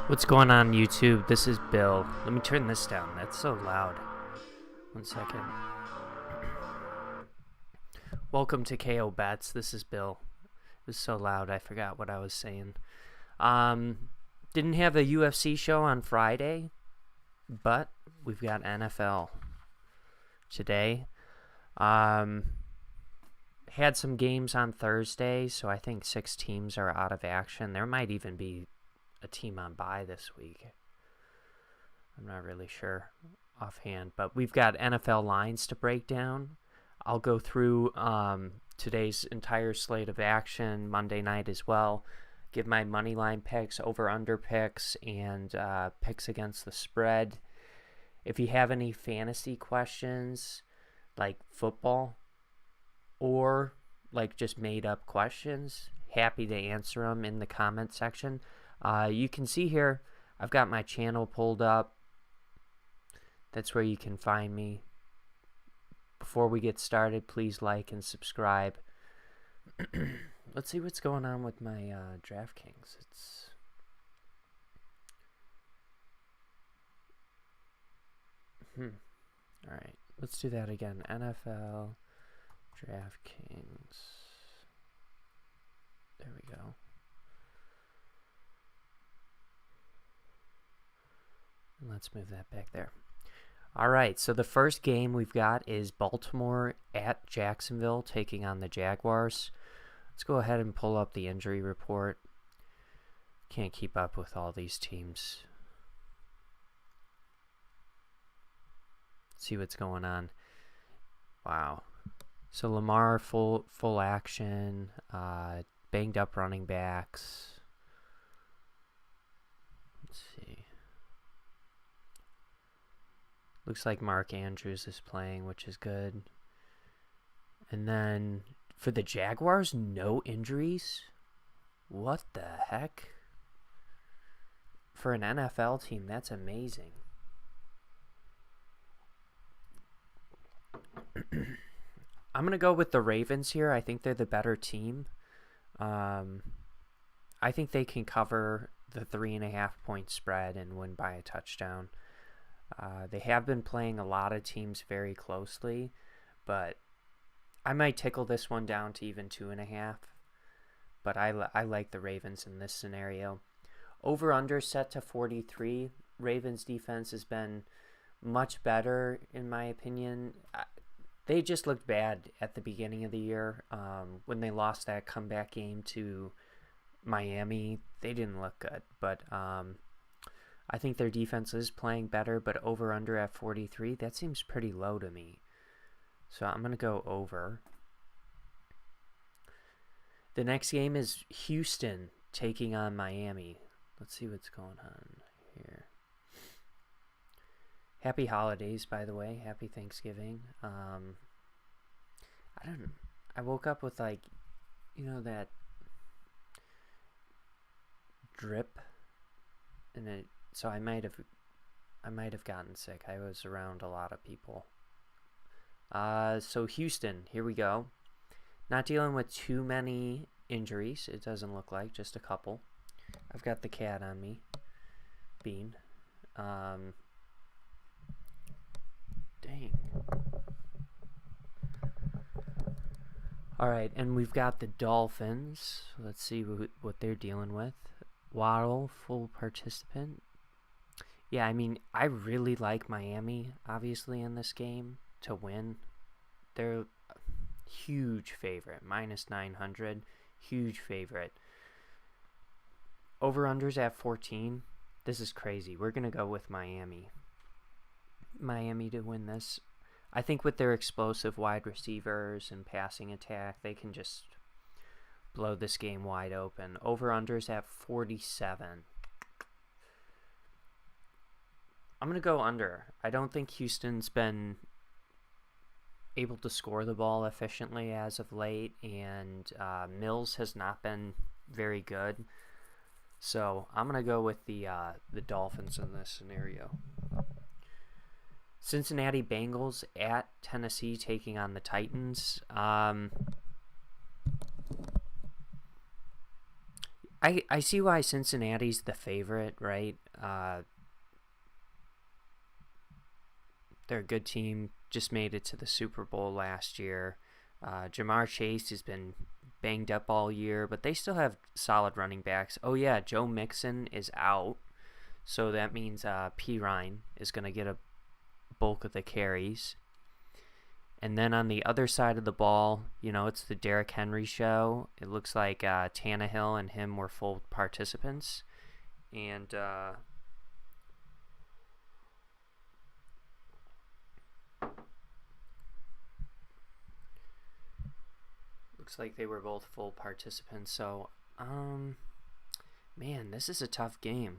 What's going on YouTube? This is Bill. Let me turn this down. That's so loud. 1 second. Welcome to KO Bets. This is Bill. It was so loud I forgot what I was saying. Didn't have a UFC show on Friday, but we've got NFL today. Had some games on Thursday, so I think 6 teams are out of action. There might even be a team on bye this week. I'm not really sure offhand, but we've got NFL lines to break down. I'll go through today's entire slate of action, Monday night as well, give my money line picks, over-under picks, and picks against the spread. If you have any fantasy questions, like football, or like just made-up questions, happy to answer them in the comment section. You can see here, I've got my channel pulled up. That's where you can find me. Before we get started, please like and subscribe. Let's see what's going on with my Draftkings. All right, let's do that again. NFL Draftkings. There we go. Let's move that back there. All right, so the first game we've got is Baltimore at Jacksonville taking on the Jaguars. Let's go ahead and pull up the injury report. Can't keep up with all these teams. See what's going on. Wow. So Lamar full action, banged up running backs. Let's see. Looks like Mark Andrews is playing, which is good. And then for the Jaguars, no injuries? What the heck? For an NFL team, that's amazing. I'm going to go with the Ravens here. I think they're the better team. I think they can cover the 3.5 point spread and win by a touchdown. They have been playing a lot of teams very closely, but I might tickle this one down to even 2.5. But I like the Ravens in this scenario. Over-under set to 43. Ravens defense has been much better in my opinion. They just looked bad at the beginning of the year. When they lost that comeback game to Miami, they didn't look good. But I think their defense is playing better, but over-under at 43, that seems pretty low to me. So I'm going to go over. The next game is Houston taking on Miami. Let's see what's going on here. Happy holidays, by the way. Happy Thanksgiving. I woke up with that drip, and so I might have gotten sick. I was around a lot of people. So Houston, here we go. Not dealing with too many injuries. It doesn't look like, just a couple. I've got the cat on me. Bean. Dang. Alright, and we've got the Dolphins. Let's see what they're dealing with. Waddle, full participant. Yeah, I mean, I really like Miami, obviously, in this game to win. They're a huge favorite. Minus 900. Huge favorite. Over-unders at 14. This is crazy. We're going to go with Miami. Miami to win this. I think with their explosive wide receivers and passing attack, they can just blow this game wide open. Over-unders at 47. I'm going to go under. I don't think Houston's been able to score the ball efficiently as of late, and Mills has not been very good. So I'm going to go with the Dolphins in this scenario. Cincinnati Bengals at Tennessee taking on the Titans. I see why Cincinnati's the favorite, right? They're a good team. Just made it to the Super Bowl last year. Jamar Chase has been banged up all year, but they still have solid running backs. Oh yeah, Joe Mixon is out, so that means P. Ryan is going to get a bulk of the carries. And then on the other side of the ball, it's the Derrick Henry show. It looks like Tannehill and him were full participants. And looks like they were both full participants. So, man, this is a tough game.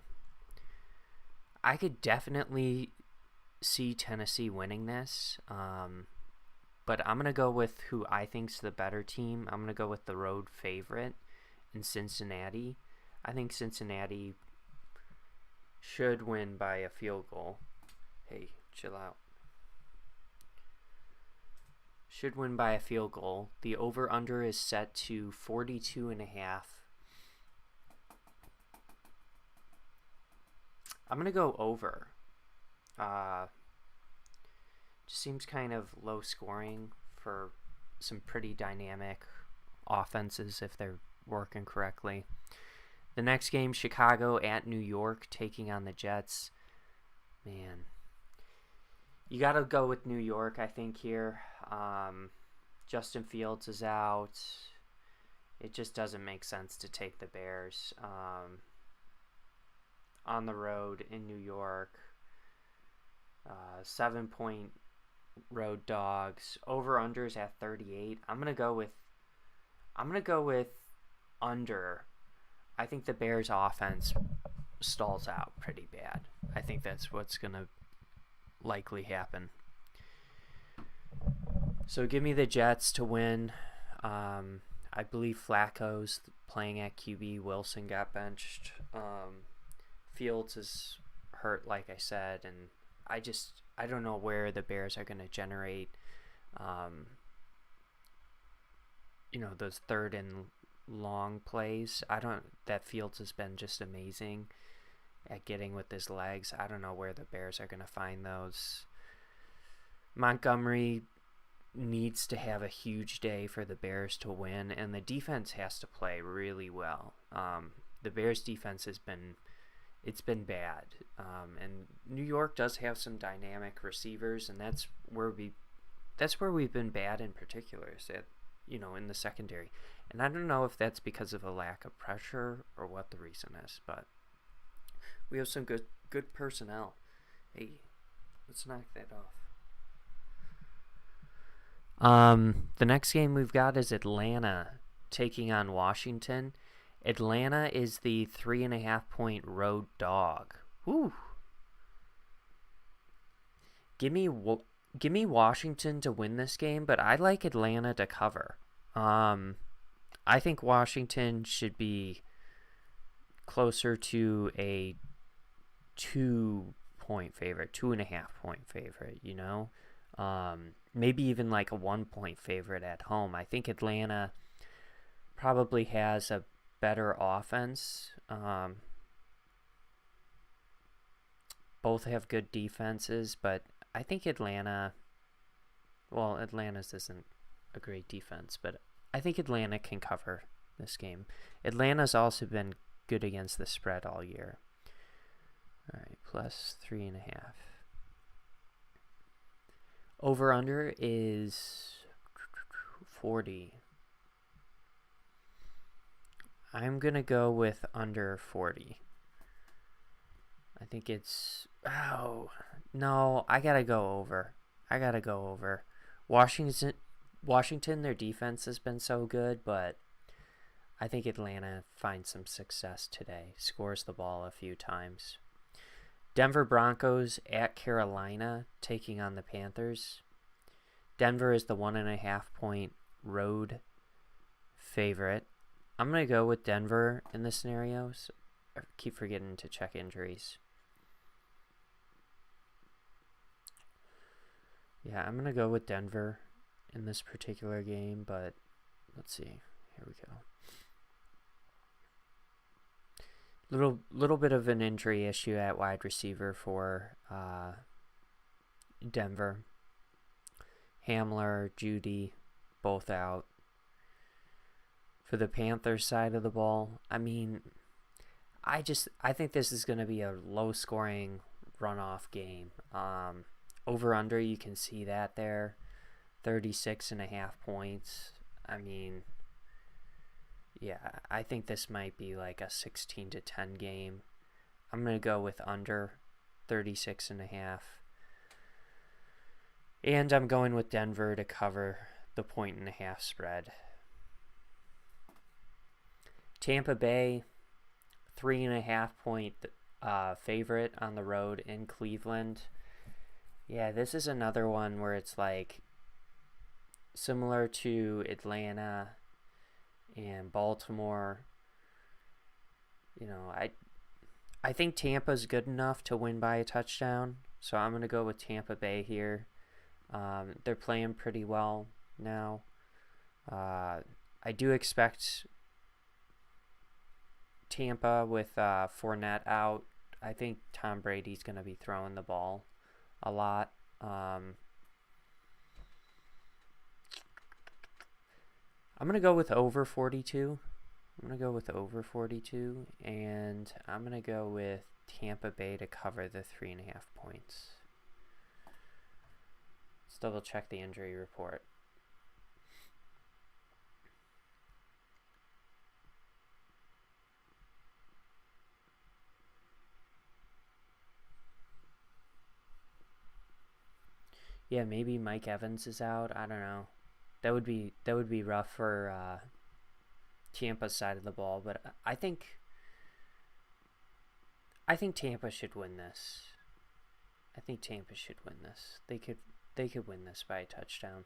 I could definitely see Tennessee winning this, but I'm going to go with who I think's the better team. I'm going to go with the road favorite in Cincinnati. I think Cincinnati should win by a field goal. Hey, chill out. Should win by a field goal. The over-under is set to 42.5. I'm going to go over. Just seems kind of low scoring for some pretty dynamic offenses if they're working correctly. The next game, Chicago at New York taking on the Jets. Man, you got to go with New York, I think, here. Justin Fields is out. It just doesn't make sense to take the Bears on the road in New York. 7-point road dogs. Over-unders at 38. I'm gonna go with under. I think the Bears offense stalls out pretty bad. I think that's what's gonna likely happen. So give me the Jets to win. I believe Flacco's playing at QB. Wilson got benched. Fields is hurt, like I said, and I don't know where the Bears are going to generate, those third and long plays. That Fields has been just amazing at getting with his legs. I don't know where the Bears are going to find those. Montgomery needs to have a huge day for the Bears to win, and the defense has to play really well. The Bears defense has been it's been bad. And New York does have some dynamic receivers, and that's where we've been bad in particular, is that, in the secondary. And I don't know if that's because of a lack of pressure or what the reason is, but we have some good personnel. Hey, let's knock that off. The next game we've got is Atlanta taking on Washington. Atlanta is the 3.5-point road dog. Woo! Give me Washington to win this game, but I like Atlanta to cover. I think Washington should be closer to a 2-point favorite, 2.5-point favorite, maybe even like a 1-point favorite at home. I think Atlanta probably has a better offense. Both have good defenses, but I think Atlanta's isn't a great defense, but I think Atlanta can cover this game. Atlanta's also been good against the spread all year. All right, plus 3.5. Over under is 40. I'm going to go with under 40. I think it's... Oh, no, I got to go over. Washington, their defense has been so good, but I think Atlanta finds some success today. Scores the ball a few times. Denver Broncos at Carolina taking on the Panthers. Denver is the 1.5-point road favorite. I'm going to go with Denver in this scenario. So I keep forgetting to check injuries. Yeah, I'm going to go with Denver in this particular game, but let's see. Here we go. Little bit of an injury issue at wide receiver for Denver. Hamler, Judy, both out. For the Panthers side of the ball, I mean, I think this is going to be a low-scoring runoff game. Over-under, you can see that there. 36.5 points. I mean, yeah, I think this might be like a 16-10 game. I'm going to go with under 36.5. And I'm going with Denver to cover the 1.5 spread. Tampa Bay, 3.5-point favorite on the road in Cleveland. Yeah, this is another one where it's like similar to Atlanta and Baltimore. I think Tampa's good enough to win by a touchdown, so I'm going to go with Tampa Bay here. They're playing pretty well now. I do expect Tampa with Fournette out. I think Tom Brady's going to be throwing the ball a lot. I'm going to go with over 42. And I'm going to go with Tampa Bay to cover the 3.5 points. Let's double check the injury report. Yeah, maybe Mike Evans is out. I don't know. That would be rough for Tampa's side of the ball, but I think Tampa should win this. They could win this by a touchdown.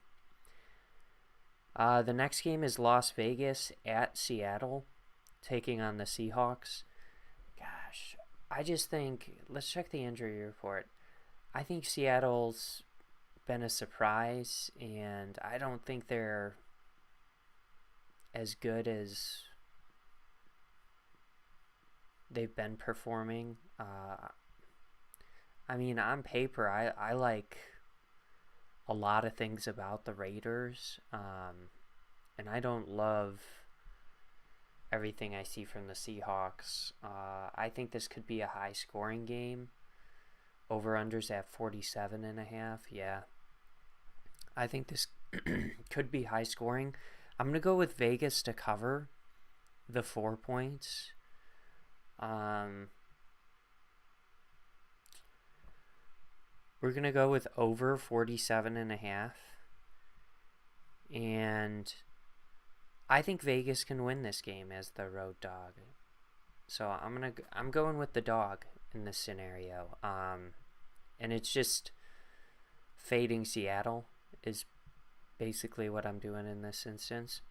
The next game is Las Vegas at Seattle, taking on the Seahawks. Gosh, I just think, let's check the injury report. I think Seattle's been a surprise, and I don't think they're as good as they've been performing. I mean, on paper, I like a lot of things about the Raiders, and I don't love everything I see from the Seahawks. I think this could be a high-scoring game. Over-unders at 47.5. Yeah. I think this could be high-scoring. I'm going to go with Vegas to cover the 4 points. We're going to go with over 47.5. And I think Vegas can win this game as the road dog. So I'm going with the dog in this scenario. And it's just fading Seattle is basically what I'm doing in this instance.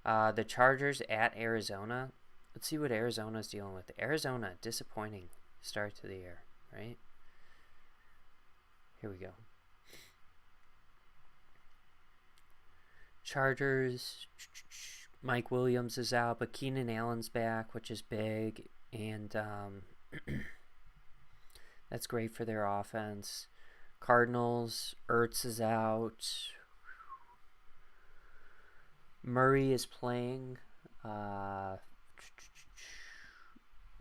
The Chargers at Arizona. Let's see what Arizona's dealing with. Arizona, disappointing start to the year, right? Here we go. Chargers, Mike Williams is out, but Keenan Allen's back, which is big, and that's great for their offense. Cardinals, Ertz is out. Murray is playing.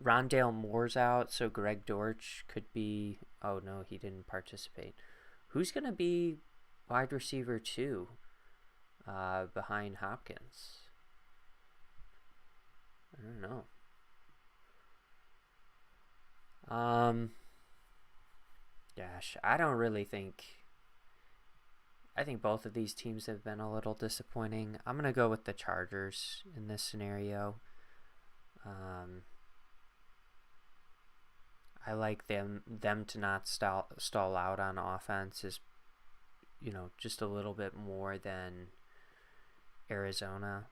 Rondale Moore's out, so Greg Dortch could be... Oh, no, he didn't participate. Who's going to be wide receiver 2 behind Hopkins? I don't know. Gosh, I don't really think... I think both of these teams have been a little disappointing. I'm going to go with the Chargers in this scenario. I like them to not stall out on offense is, just a little bit more than Arizona.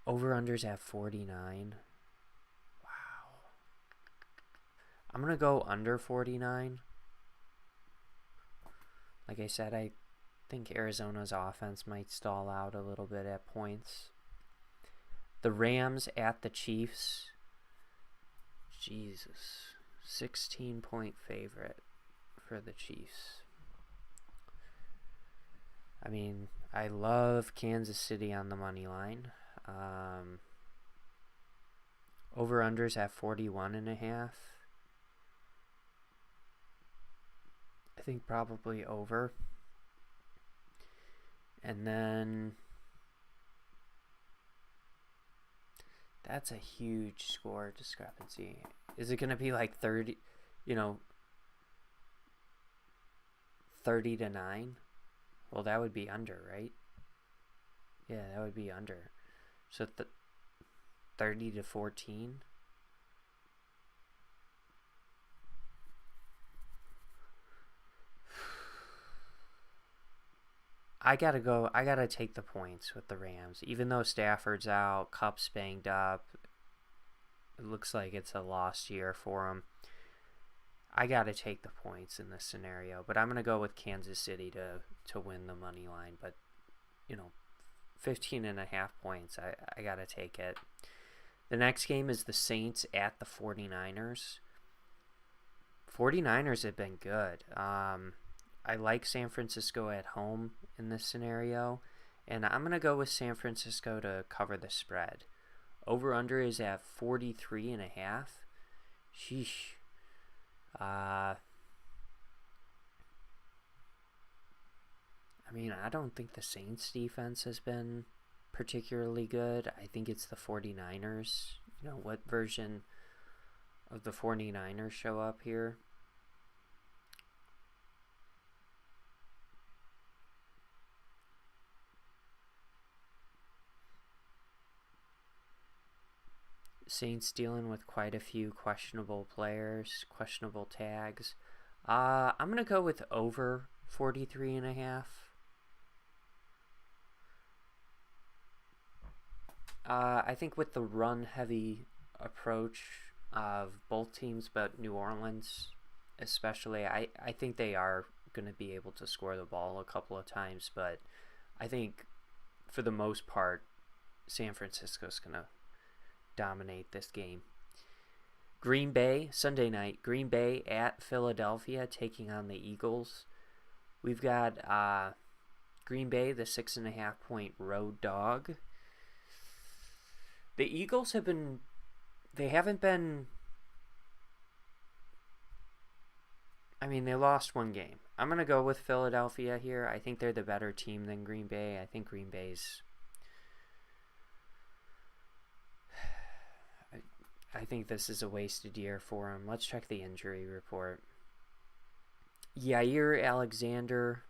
Over-unders at 49. Wow. I'm going to go under 49. Like I said, I think Arizona's offense might stall out a little bit at points. The Rams at the Chiefs. Jesus. 16-point favorite for the Chiefs. I mean, I love Kansas City on the money line. Over-unders at 41.5. I think probably over. And then that's a huge score discrepancy. Is it going to be like 30, 30-9? Well, that would be under, right? Yeah, that would be under. So 30-14. I gotta take the points with the Rams. Even though Stafford's out, Kupp's banged up, it looks like it's a lost year for him. I gotta take the points in this scenario, but I'm gonna go with Kansas City to win the money line. But 15.5 points, I gotta take it. The next game is the Saints at the 49ers. 49ers have been good. I like San Francisco at home in this scenario, and I'm going to go with San Francisco to cover the spread. Over-under is at 43.5. Sheesh. I mean, I don't think the Saints defense has been particularly good. I think it's the 49ers. What version of the 49ers show up here? Saints dealing with quite a few questionable players, questionable tags. I'm going to go with over 43.5. I think with the run-heavy approach of both teams, but New Orleans especially, I think they are going to be able to score the ball a couple of times, but I think for the most part, San Francisco's going to dominate this game. Green Bay, Sunday night, Green Bay at Philadelphia taking on the Eagles. We've got Green Bay, the 6.5 point road dog. The Eagles they haven't been, I mean, they lost one game. I'm going to go with Philadelphia here. I think they're the better team than Green Bay. I think Green Bay's, I think this is a wasted year for him. Let's check the injury report. Yair Alexander,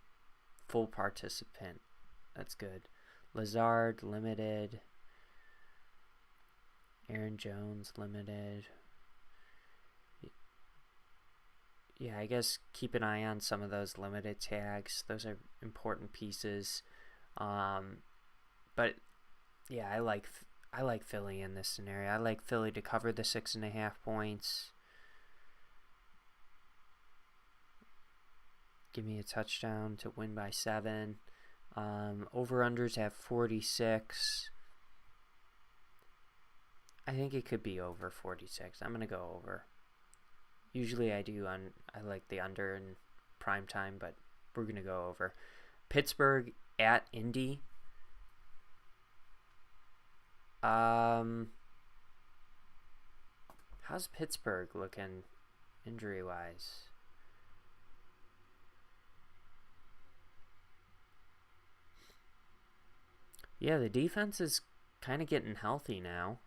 full participant. That's good. Lazard, limited. Aaron Jones, limited. Yeah, I guess keep an eye on some of those limited tags. Those are important pieces. But yeah, I like Philly in this scenario. I like Philly to cover the 6.5 points. Give me a touchdown to win by 7. Over-unders have 46. I think it could be over 46. I'm going to go over. Usually I like the under in prime time, but we're going to go over. Pittsburgh at Indy. How's Pittsburgh looking injury-wise? Yeah, the defense is kind of getting healthy now.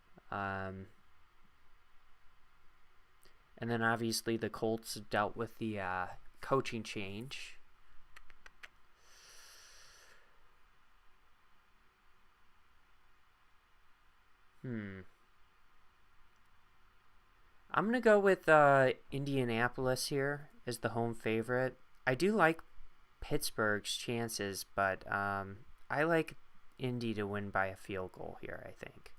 And then obviously the Colts dealt with the coaching change. I'm going to go with Indianapolis here as the home favorite. I do like Pittsburgh's chances, but I like Indy to win by a field goal here, I think.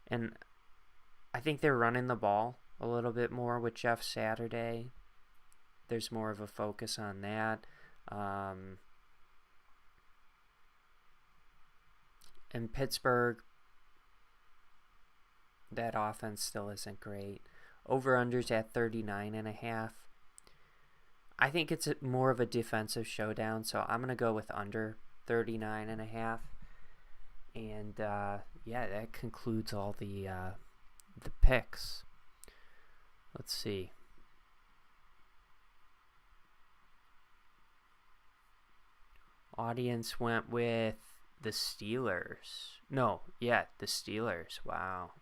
And I think they're running the ball a little bit more with Jeff Saturday. There's more of a focus on that. And Pittsburgh, that offense still isn't great. Over-unders at 39.5. I think it's more of a defensive showdown, so I'm going to go with under 39.5. And yeah, that concludes all the picks. Let's see. Audience went with the Steelers. No, yeah, the Steelers. Wow.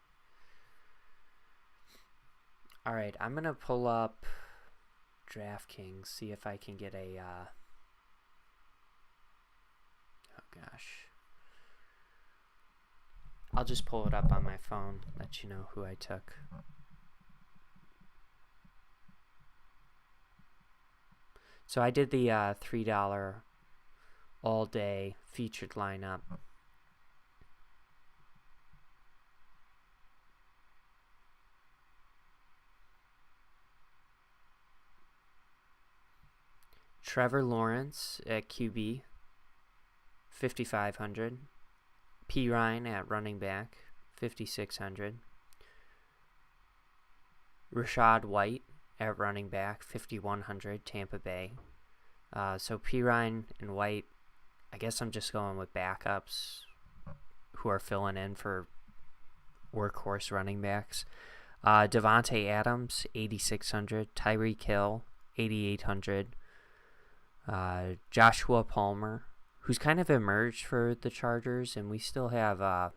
All right, I'm going to pull up Draftkings, see if I can get a... oh, gosh. I'll just pull it up on my phone, let you know who I took. So I did the $3 all-day featured lineup. Trevor Lawrence at QB, 5,500. P. Ryan at running back, 5,600. Rashad White at running back, 5,100, Tampa Bay. So P. Ryan and White, I guess I'm just going with backups who are filling in for workhorse running backs. Devontae Adams, 8,600. Tyreek Hill, 8,800. Joshua Palmer, who's kind of emerged for the Chargers, and we still have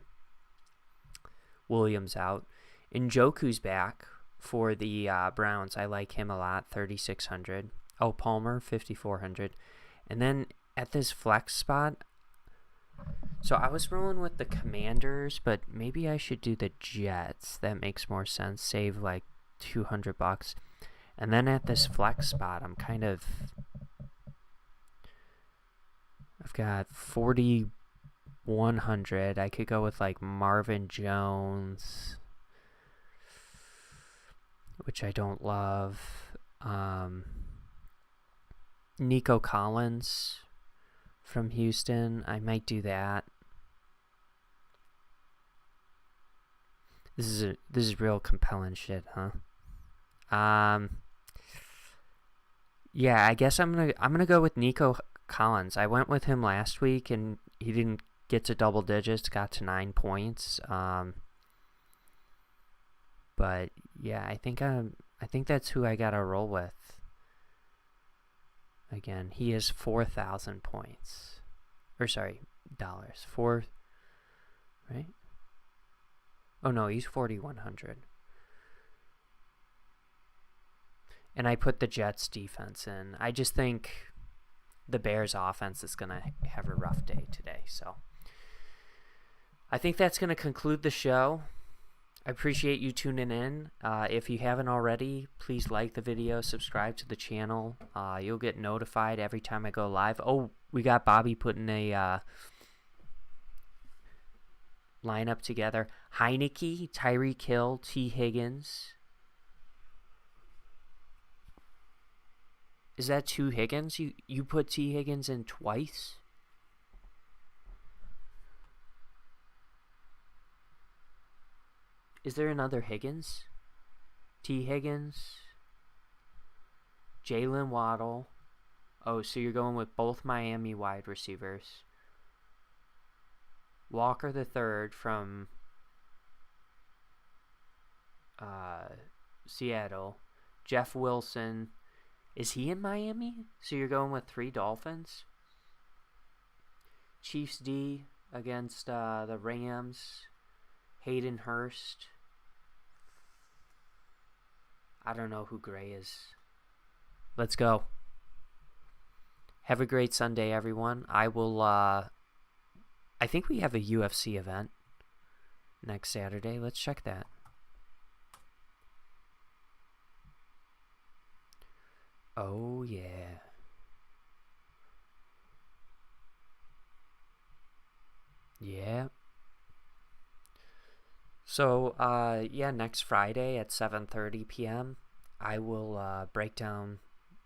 Williams out. Njoku's back for the Browns. I like him a lot, 3,600. Oh, Palmer, 5,400. And then at this flex spot, so I was rolling with the Commanders, but maybe I should do the Jets. That makes more sense. Save like $200. And then at this flex spot, I've got 4,100. I could go with like Marvin Jones, which I don't love. Nico Collins from Houston. I might do that. This is real compelling shit, huh? Yeah, I guess I'm gonna go with Nico Collins. I went with him last week and he didn't get to double digits, got to 9 points. But yeah, I think that's who I gotta roll with. Again, he has 4,000 points. Or sorry, dollars. Right? Oh no, he's 4,100. And I put the Jets defense in. I just think the Bears offense is going to have a rough day today. So I think that's going to conclude the show. I appreciate you tuning in. If you haven't already, please like the video, subscribe to the channel. You'll get notified every time I go live. Oh, we got Bobby putting a lineup together. Heineke, Tyreek Hill, T. Higgins. Is that 2 Higgins? You put T. Higgins in twice? Is there another Higgins? T. Higgins. Jalen Waddle. Oh, so you're going with both Miami wide receivers. Walker the third from Seattle. Jeff Wilson. Is he in Miami? So you're going with 3 Dolphins? Chiefs D against the Rams. Hayden Hurst. I don't know who Gray is. Let's go. Have a great Sunday, everyone. I will, I think we have a UFC event next Saturday. Let's check that. Oh, yeah. Yeah. So, yeah, next Friday at 7:30 p.m., I will break down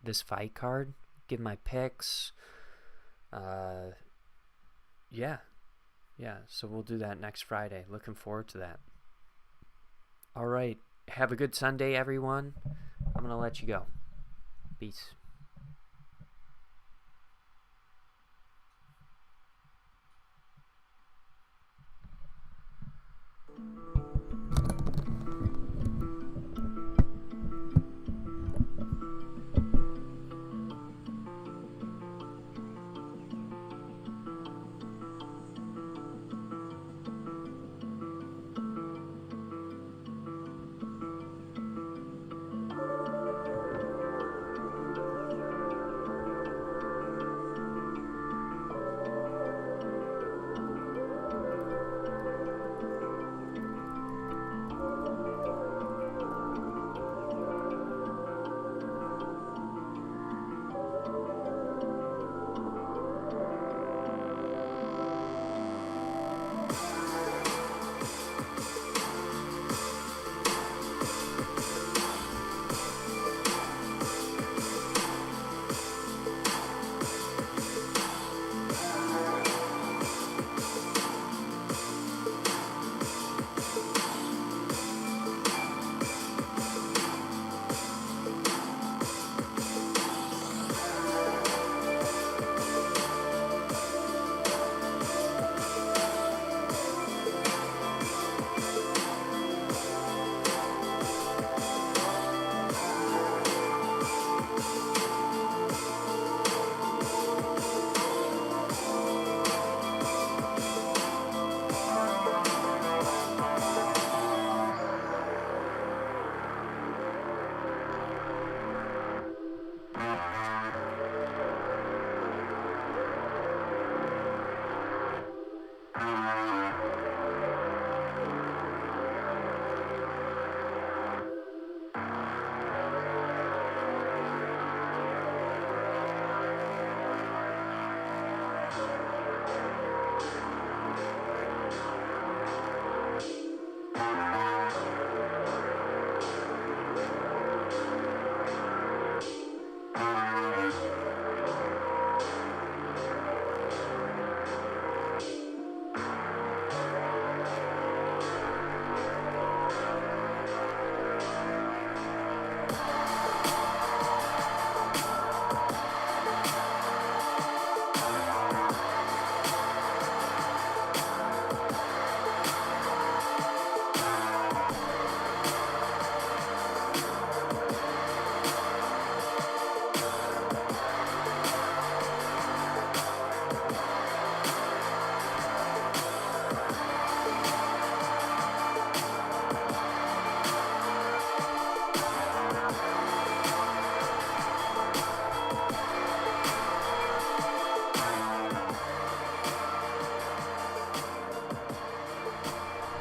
this fight card, give my picks. Yeah. So we'll do that next Friday. Looking forward to that. All right. Have a good Sunday, everyone. I'm going to let you go. Peace.